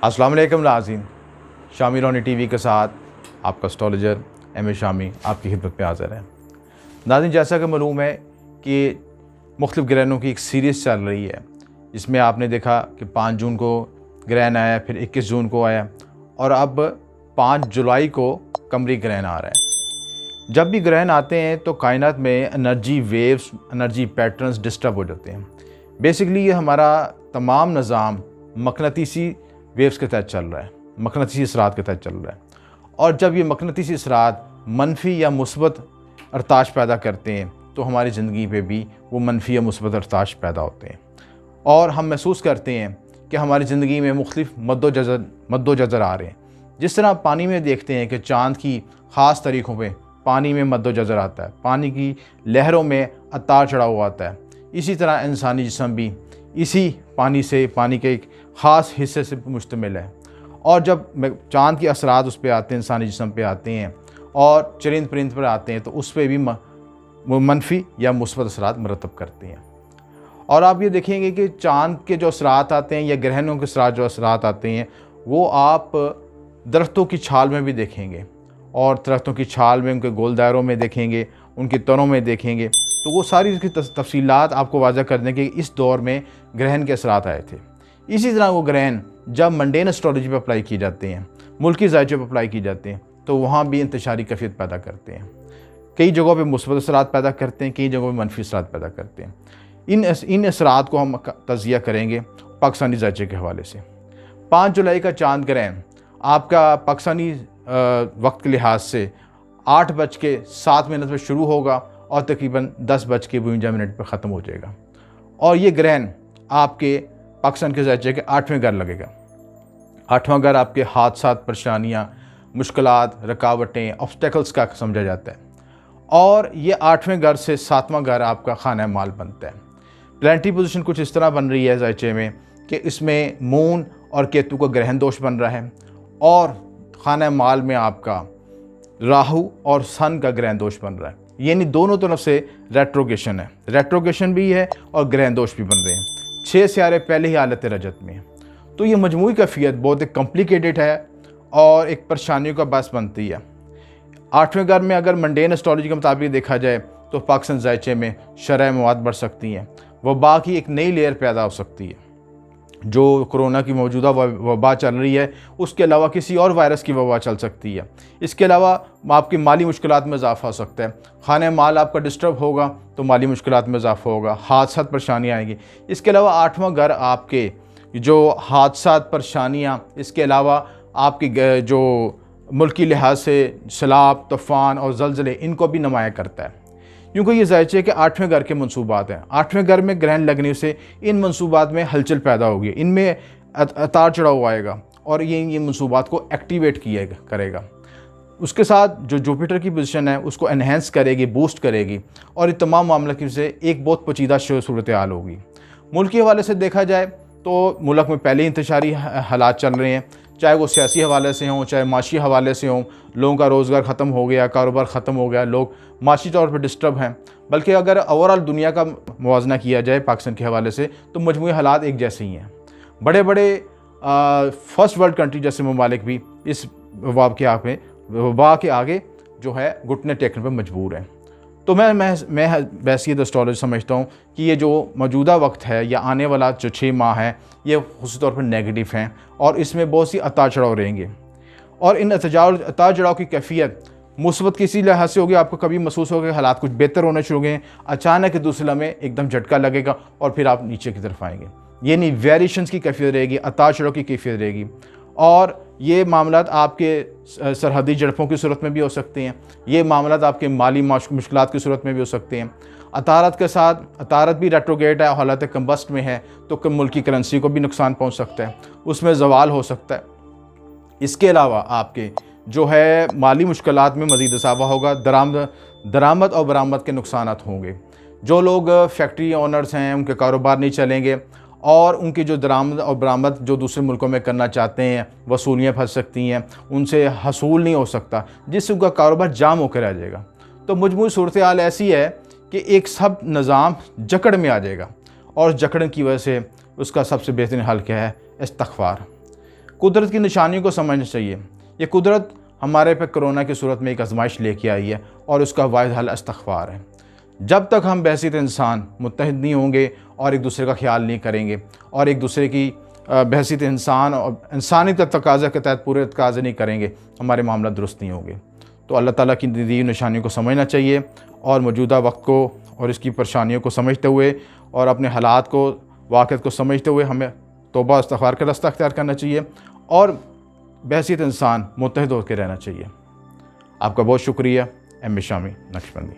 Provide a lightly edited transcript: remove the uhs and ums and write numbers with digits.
अस्सलाम वालेकुम नाज़रीन, शामी रोनी टीवी के साथ आपका एस्ट्रोलॉजर एम शामी आपकी खिदमत में हाज़िर है। नाज़रीन, जैसा कि मालूम है कि मुख्तलिफ़ ग्रहणों की एक सीरीज़ चल रही है, जिसमें आपने देखा कि 5 जून को ग्रहण आया, फिर 21 जून को आया और अब 5 जुलाई को कमरी ग्रहण आ रहा है। जब भी ग्रहण आते हैं तो कायनात में energy waves, energy patterns disturb हो जाते हैं। बेसिकली ये हमारा तमाम निज़ाम मकनातीसी वेव्स के तहत चल रहा है, मकनातीसी असरात के तहत चल रहा है। और जब ये मकनातीसी असरात मनफी या मुस्बत अर्ताश पैदा करते हैं तो हमारी ज़िंदगी पे भी वो मनफी या मुस्बत अर्ताश पैदा होते हैं और हम महसूस करते हैं कि हमारी ज़िंदगी में मुख्तलिफ मद्दोजज़र आ रहे हैं। जिस तरह पानी में देखते हैं कि चाँद की ख़ास तरीक़ों पे पानी में मद्दोजज़र आता है, पानी की लहरों में अतार चढ़ाव आता है, इसी तरह इंसानी जिस्म भी इसी पानी के एक ख़ास हिस्से से मुश्तमिल है। और जब चाँद के असरात उस पर आते हैं, इंसानी जिस्म पे आते हैं और चरिंद परिंद पर आते हैं तो उस पर भी मनफी या मुस्बत असरात मरतब करते हैं। और आप ये देखेंगे कि चाँद के जो असरात आते हैं या ग्रहणों के साथ जो असरात आते हैं वो आप दरख्तों की छाल में भी देखेंगे और दरख्तों की छाल में, उनके गोल दायरों में देखेंगे, उनकी तनों में देखेंगे, तो वो सारी इसकी तफसीलात आपको वाज़ह कर दें कि इस दौर में ग्रहण के असरात आए थे। इसी तरह वो ग्रहण जब मंडेन एस्ट्रोलॉजी पर अप्लाई किए जाते हैं, मुल्की ज़ायचे पर अप्लाई किए जाते हैं, तो वहाँ भी इंतशारी कैफियत पैदा करते हैं। कई जगहों पे मुस्बत असरात पैदा करते हैं, कई जगहों पे मनफी असरात पैदा करते हैं। इन असरात को हम तज़िया करेंगे पाकिस्तानी ज़ायचे के हवाले से। 5 जुलाई का चाँद ग्रहण आपका पाकिस्तानी वक्त के लिहाज से 8:07 पर शुरू होगा और तकरीबन 10:52 पर ख़त्म हो जाएगा। और ये ग्रहण आपके पाकिस्तान के ज़ायचे के 8वें घर लगेगा। 8वां घर आपके हादसात, परेशानियाँ, मुश्किलात, रुकावटें, ऑब्स्टेकल्स का समझा जाता है। और ये 8वें घर से 7वां घर आपका खाना माल बनता है। प्लानिटरी पोजीशन कुछ इस तरह बन रही है ज़ायचे में कि इसमें मून और केतु का ग्रहण दोष बन रहा है और खाना माल में आपका राहु और सन का ग्रहण दोष बन रहा है। यानी दोनों तरफ से रेट्रोगेशन है, रेट्रोगेशन भी है और ग्रहण दोष भी बन रहे हैं। 6 सियारे पहले ही हालत रजत में है। तो ये मजमूई कैफियत बहुत एक कॉम्प्लिकेटेड है और एक परेशानियों का बास बनती है। 8वें घर में अगर मंडेन एस्ट्रोलॉजी के मुताबिक देखा जाए तो पाकिस्तान ज़ायचे में शरह मवाद बढ़ सकती हैं, वबा की एक नई लेयर पैदा हो सकती है। जो कोरोना की मौजूदा वबा चल रही है उसके अलावा किसी और वायरस की वबा चल सकती है। इसके अलावा आपकी माली मुश्किलात में इजाफ़ा हो सकता है। खाने माल आपका डिस्टर्ब होगा तो माली मुश्किलात में इजाफ़ा होगा, हादसात परेशानियाँ आएंगी। इसके अलावा 8वां घर आपके जो हादसात परेशानियाँ, इसके अलावा आपकी जो मुल्की लिहाज से सैलाब, तूफ़ान और ज़लज़ले, इनको भी नुमाया करता है। क्योंकि ये ज़ायचे के 8वें घर के मंसूबात हैं। 8वें घर में ग्रहण लगने से इन मंसूबात में हलचल पैदा होगी, इनमें अतार चढ़ाव आएगा और ये मंसूबात को एक्टिवेट किया करेगा। उसके साथ जो जुपिटर की पोजीशन है उसको एनहेंस करेगी, बूस्ट करेगी और ये तमाम मामला की से एक बहुत पेचीदा सूरत हाल होगी। मुल्क के हवाले से देखा जाए तो मुल्क में पहले ही इंतशारी हालात चल रहे हैं, चाहे वो सियासी हवाले से हों, चाहे माशी हवाले से हों। लोगों का रोज़गार ख़त्म हो गया, कारोबार ख़त्म हो गया, लोग माशी तौर पर डिस्टर्ब हैं। बल्कि अगर ओवरऑल दुनिया का मुवाजना किया जाए पाकिस्तान के हवाले से तो मजमूई हालात एक जैसे ही हैं। बड़े बड़े फर्स्ट वर्ल्ड कंट्री जैसे ममालिक भी इस वबा के आगे जो है घुटने टेकने पर मजबूर हैं। तो मैं वैसी एस्ट्रोलॉजी समझता हूँ कि ये जो मौजूदा वक्त है या आने वाला जो 6 माह है ये ख़ुसूसी तौर पर नेगेटिव हैं और इसमें बहुत सी अतार चढ़ाव रहेंगे। और इन अतार चढ़ाव की कैफियत मुस्बत किसी लिहाज से होगी, आपको कभी महसूस होगा कि हालात कुछ बेहतर होने शुरू हो गए, अचानक दूसरे लम्हे एकदम झटका लगेगा और फिर आप नीचे की तरफ आएंगे। ये नहीं, वेरिएशंस की कैफियत रहेगी, अतार चढ़ाव की कैफियत रहेगी। और ये मामलात आपके सरहदी झड़पों की सूरत में भी हो सकते हैं, ये मामलात आपके माली मुश्किलात की सूरत में भी हो सकते हैं। अतारत के साथ, अतारत भी रेट्रोगेट है, हालत कंबस्ट में है, तो मुल्की करेंसी को भी नुकसान पहुंच सकता है, उसमें जवाल हो सकता है। इसके अलावा आपके जो है माली मुश्किलात में मज़ीद इजाफा होगा, दरामद और बरामद के नुकसान होंगे। जो लोग फैक्ट्री ओनर्स हैं उनके कारोबार नहीं चलेंगे और उनकी जो दरामद और बरामद जो दूसरे मुल्कों में करना चाहते हैं वसूलियाँ फंस सकती हैं, उनसे हसूल नहीं हो सकता, जिससे उनका कारोबार जाम होकर रह जाएगा। तो मजमूई सूरत हाल ऐसी है कि एक सब निज़ाम जकड़ में आ जाएगा और जकड़न की वजह से उसका सबसे बेहतरीन हल क्या है? इस्तग़फ़ार। कुदरत की निशानियों को समझना चाहिए। ये कुदरत हमारे पे कोरोना की सूरत में एक आजमाइश लेके आई है और उसका वाहिद हल इस्तग़फ़ार है। जब तक हम बहसीत इंसान मुत्तहिद नहीं होंगे और एक दूसरे का ख्याल नहीं करेंगे और एक दूसरे की बहसीत इंसान और इंसानियत का तकाज़ा के तहत पूरे तकाज़े नहीं करेंगे, हमारे मामला दुरुस्त नहीं होंगे। तो अल्लाह ताला की दी निशानियों को समझना चाहिए और मौजूदा वक्त को और इसकी परेशानियों को समझते हुए और अपने हालात को, वाक़िअत को समझते हुए हमें तौबा इस्तग़फ़ार का रास्ता अख्तियार करना चाहिए और बहसीत इंसान मुत्तहिद होकर रहना चाहिए। आपका बहुत शुक्रिया। M A Shami Naqshbandi.